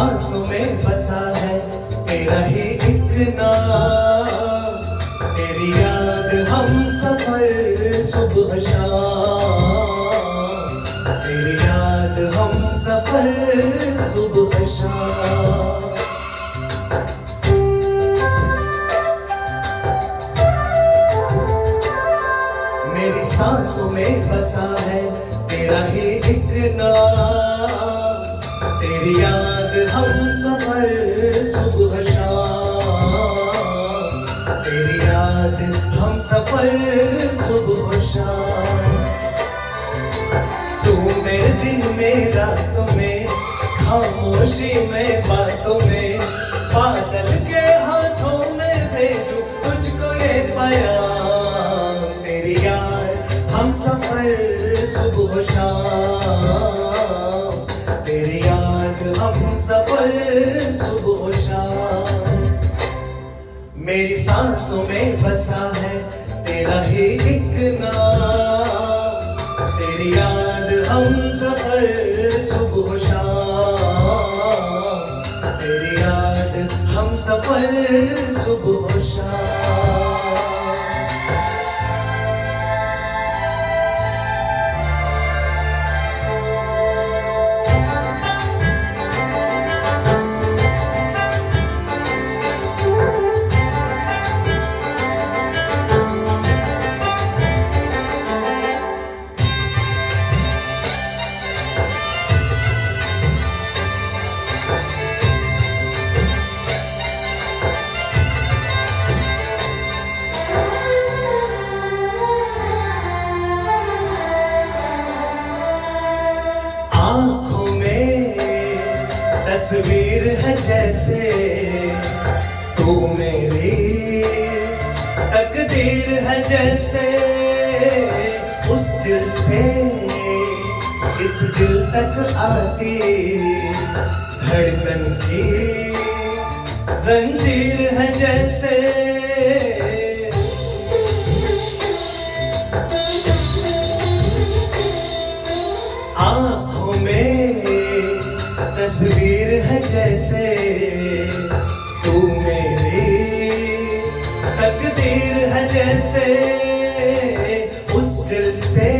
सांसों में बसा है तेरा ही एक नाम, तेरी याद हम सफर सुबह शाम, तेरी याद हम सफर सुबह शाम। मेरी सांसों में बसा है तेरा ही एक नाम, तेरी याद हम सफर सुबह शाम, तेरी याद हम सफर सुबह शाम। तू मेरे दिन में रातों में, खामोशी में बातों में, बादल के हाथों में भेजूं तुझको ये प्यार, तेरी याद हम सफर सुबह शाम, तेरी याद हम सफर सुबह शाम। मेरी सांसों में बसा है तेरा ही एक नाम, तेरी याद हम सफर सुबह शाम, तेरी याद हम सफर सुबह शाम। आँखों में तस्वीर है जैसे तू मेरी तकदीर है जैसे, उस दिल से इस दिल तक आती धड़कन की जंजीर है जैसे। आँखों में तस्वीर है जैसे तू मेरी तकदीर है जैसे, उस दिल से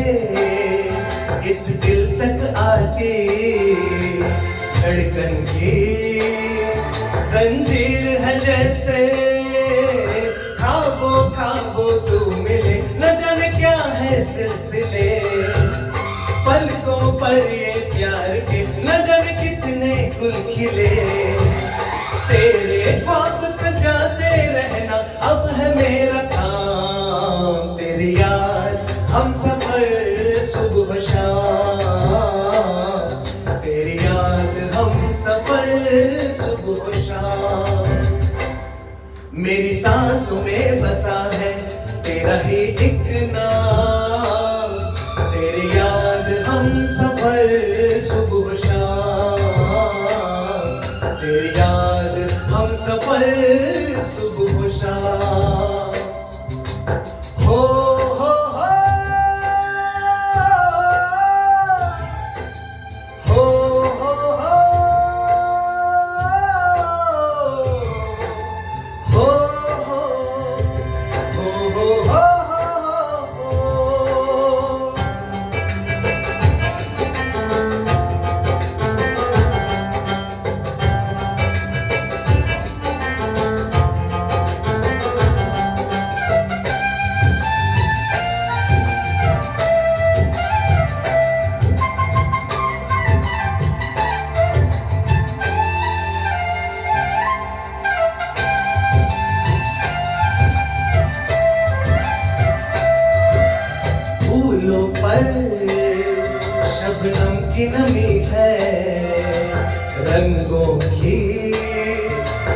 इस दिल तक आती धड़कन की जंजीर है जैसे। खाबो खाबो तू मिले न जाने क्या है सिलसिले, पलकों पर ये प्यार के न जाने कितने गुल खिले, तेरे ख्वाब सजाते रहना अब है मेरा काम, तेरी याद हम सफर सुबह शाम, तेरी याद हम सफर सुबह शाम। मेरी सांसों में बसा है तेरा ही एक नाम, तेरी याद हम सफर सुबह शाम, तेरी याद हम सफर सुबह शाम। हो हो हो हो हो हो हो हो हो। फूलों पर शबनम की नमी है, रंगों की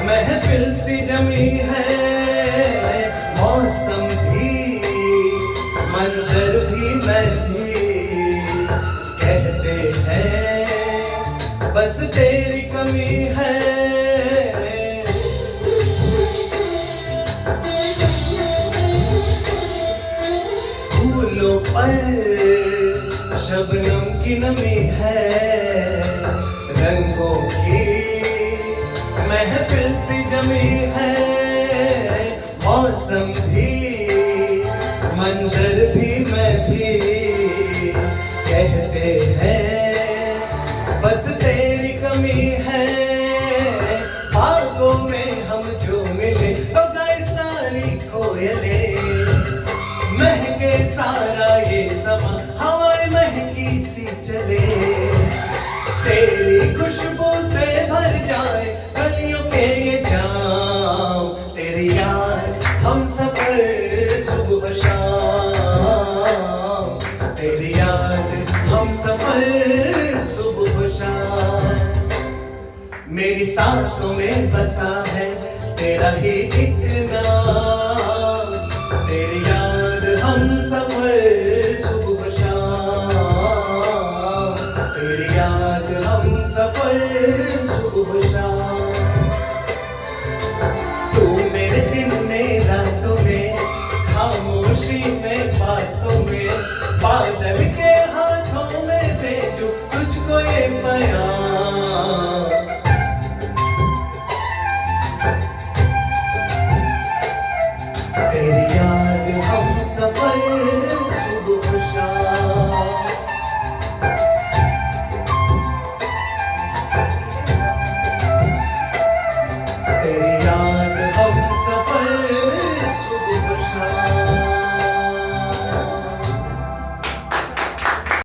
महफिल सी जमी है, मौसम भी मंजर भी मैं भी कहते हैं बस तेरी कमी है। फूलों पर शबनम की नमी है, रंगों की महफिल सी जमी है मौसम भी मंजर भी मैं भी कहते हैं बस तेरी कमी है बागों में हम जो मिले तो गाए सारी कोयले महके सारा ये समा हवाएं महकी सी चले तेरी खुशबू से भर जाए गलियों के ये जाम तेरी याद हम सफर सुबह शाम तेरी याद हम सफर सुबह शाम मेरी सांसों में बसा है तेरा ही एक नाम तेरी याद हम सफर सुबह शाम तेरी याद हम सफर